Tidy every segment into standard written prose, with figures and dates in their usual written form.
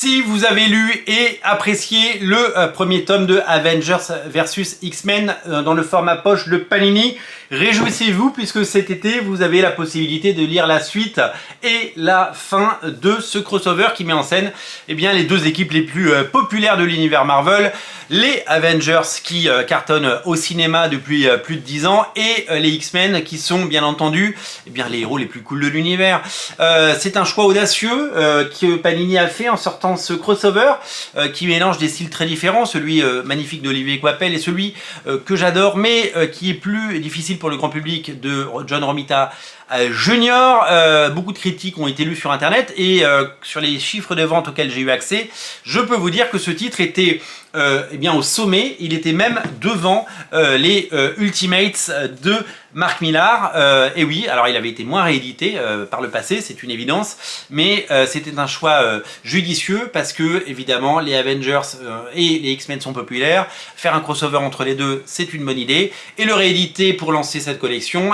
Si vous avez lu et apprécié le premier tome de Avengers vs X-Men dans le format poche de Panini, réjouissez-vous puisque cet été vous avez la possibilité de lire la suite et la fin de ce crossover qui met en scène les deux équipes les plus populaires de l'univers Marvel, les Avengers qui cartonnent au cinéma depuis plus de 10 ans et les X-Men qui sont bien entendu les héros les plus cool de l'univers. C'est un choix audacieux que Panini a fait en sortant ce crossover qui mélange des styles très différents, celui magnifique d'Olivier Coipel et celui que j'adore mais qui est plus difficile pour le grand public de John Romita Junior. Beaucoup de critiques ont été lues sur internet et sur les chiffres de vente auxquels j'ai eu accès, je peux vous dire que ce titre était au sommet. Il était même devant les Ultimates de Mark Millar. Et oui, alors il avait été moins réédité par le passé, c'est une évidence, mais c'était un choix judicieux parce que évidemment les Avengers et les X-Men sont populaires. Faire un crossover entre les deux, c'est une bonne idée. Et le rééditer pour lancer cette collection,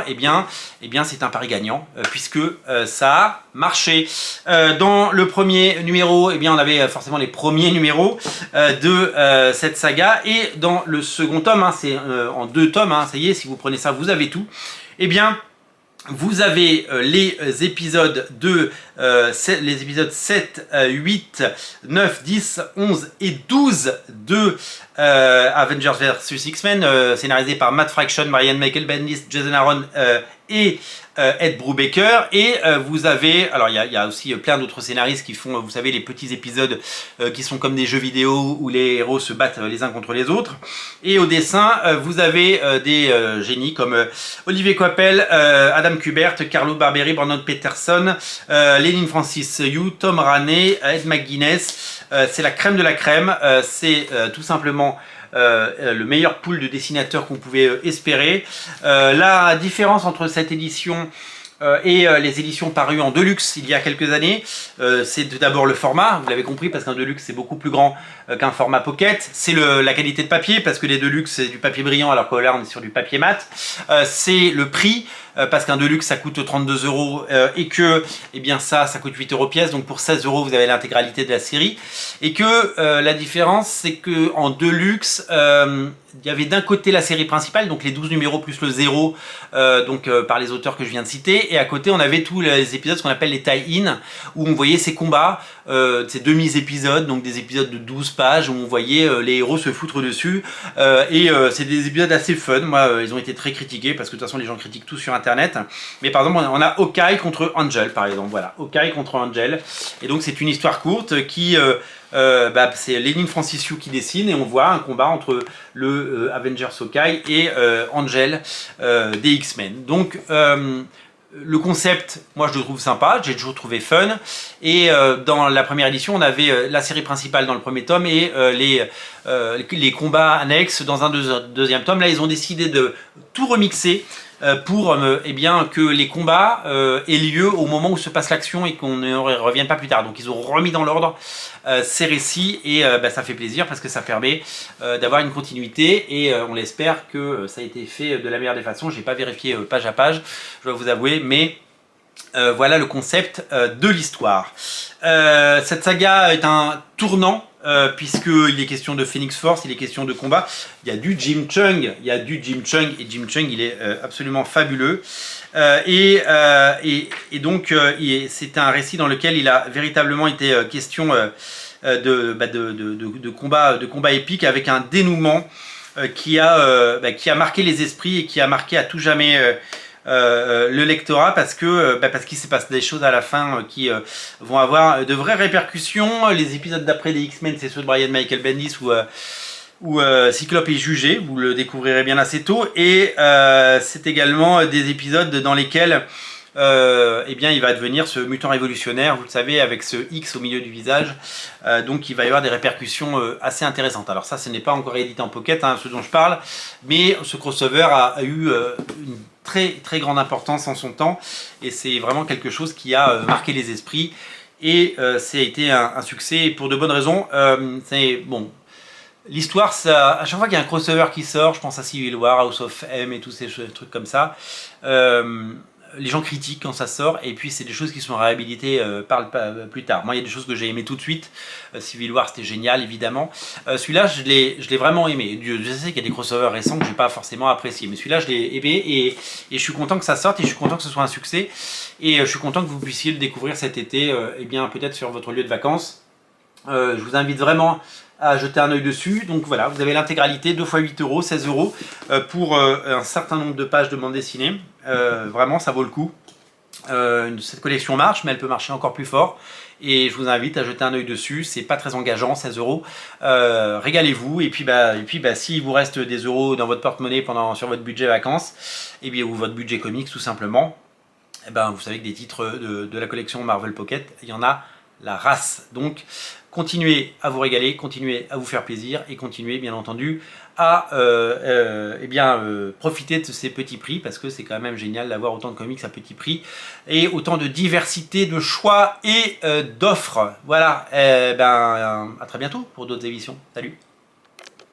c'est un pari gagnant puisque ça a marché. Dans le premier numéro, on avait forcément les premiers numéros de cette saga, et dans le second tome, c'est en 2 tomes, ça y est, si vous prenez ça, vous avez tout. Vous avez les épisodes les épisodes 7, 8, 9, 10, 11 et 12 de Avengers vs X-Men, scénarisé par Matt Fraction, Brian Michael Bendis, Jason Aaron et Ed Brubaker. Et vous avez, alors il y a aussi plein d'autres scénaristes qui font, vous savez, les petits épisodes qui sont comme des jeux vidéo où les héros se battent les uns contre les autres. Et au dessin, vous avez des génies comme Olivier Coipel, Adam Kubert, Carlo Barberi, Brandon Peterson, Lenin Francis Yu, Tom Raney, Ed McGuinness. C'est la crème de la crème, c'est tout simplement le meilleur pool de dessinateurs qu'on pouvait espérer. La différence entre cette édition et les éditions parues en Deluxe il y a quelques années, c'est d'abord le format, vous l'avez compris, parce qu'un Deluxe c'est beaucoup plus grand qu'un format Pocket. C'est la qualité de papier, parce que les Deluxe c'est du papier brillant alors que là on est sur du papier mat. C'est le prix, parce qu'un Deluxe ça coûte 32 € et que ça coûte 8 € pièce, donc pour 16 € vous avez l'intégralité de la série. Et que la différence c'est que en Deluxe il y avait d'un côté la série principale, donc les 12 numéros plus le 0, par les auteurs que je viens de citer, et à côté on avait tous les épisodes, ce qu'on appelle les tie-in, où on voyait ces combats, ces demi-épisodes, donc des épisodes de 12 pages, où on voyait les héros se foutre dessus, c'est des épisodes assez fun. Moi, ils ont été très critiqués, parce que de toute façon les gens critiquent tout sur internet, mais par exemple on a Hawkeye contre Angel, par exemple, voilà, Hawkeye contre Angel, et donc c'est une histoire courte qui... c'est Lenin Francis Yu qui dessine, et on voit un combat entre le Avengers Hawkeye et Angel des X-Men. Donc le concept, moi je le trouve sympa, j'ai toujours trouvé fun, et dans la première édition on avait la série principale dans le premier tome et les combats annexes dans un deuxième tome. Là ils ont décidé de tout remixer pour que les combats aient lieu au moment où se passe l'action et qu'on ne revienne pas plus tard. Donc ils ont remis dans l'ordre ces récits, et ça fait plaisir parce que ça permet d'avoir une continuité, et on l'espère que ça a été fait de la meilleure des façons. J'ai pas vérifié page à page, je dois vous avouer, mais voilà le concept de l'histoire. Cette saga est un tournant, puisqu'il est question de Phoenix Force, il est question de combat. Il y a du Jim Cheung, et Jim Cheung il est absolument fabuleux. Donc c'est un récit dans lequel il a véritablement été question de combat épique, avec un dénouement qui a marqué les esprits et qui a marqué à tout jamais le lectorat, parce qu'il se passe des choses à la fin qui vont avoir de vraies répercussions. Les épisodes d'après des X-Men, c'est ceux de Brian Michael Bendis où Cyclope est jugé, vous le découvrirez bien assez tôt, et c'est également des épisodes dans lesquels il va devenir ce mutant révolutionnaire, vous le savez, avec ce X au milieu du visage, donc il va y avoir des répercussions assez intéressantes. Alors ça, ce n'est pas encore édité en pocket, ce dont je parle, mais ce crossover a eu une très très grande importance en son temps, et c'est vraiment quelque chose qui a marqué les esprits, et ça a été un succès pour de bonnes raisons. L'histoire, à chaque fois qu'il y a un crossover qui sort, je pense à Civil War, House of M et tous ces trucs comme ça, les gens critiquent quand ça sort, et puis c'est des choses qui sont réhabilitées plus tard. Moi, il y a des choses que j'ai aimées tout de suite. Civil War, c'était génial, évidemment. Celui-là, je l'ai vraiment aimé. Je sais qu'il y a des crossovers récents que j'ai pas forcément apprécié, mais celui-là, je l'ai aimé, et je suis content que ça sorte, et je suis content que ce soit un succès, et je suis content que vous puissiez le découvrir cet été, et bien peut-être sur votre lieu de vacances. Je vous invite vraiment à jeter un œil dessus. Donc voilà, vous avez l'intégralité, 2 fois 8 euros, 16 euros pour un certain nombre de pages de bande dessinée. Vraiment, ça vaut le coup. Cette collection marche, mais elle peut marcher encore plus fort. Et je vous invite à jeter un œil dessus. C'est pas très engageant, 16 euros. Régalez-vous. Et puis, s'il vous reste des euros dans votre porte-monnaie sur votre budget vacances, et bien, ou votre budget comics tout simplement, et ben, vous savez que des titres de la collection Marvel Pocket, il y en a la race. Donc continuez à vous régaler, continuez à vous faire plaisir, et continuez bien entendu à profiter de ces petits prix, parce que c'est quand même génial d'avoir autant de comics à petit prix et autant de diversité de choix et d'offres. Voilà, à très bientôt pour d'autres émissions. Salut.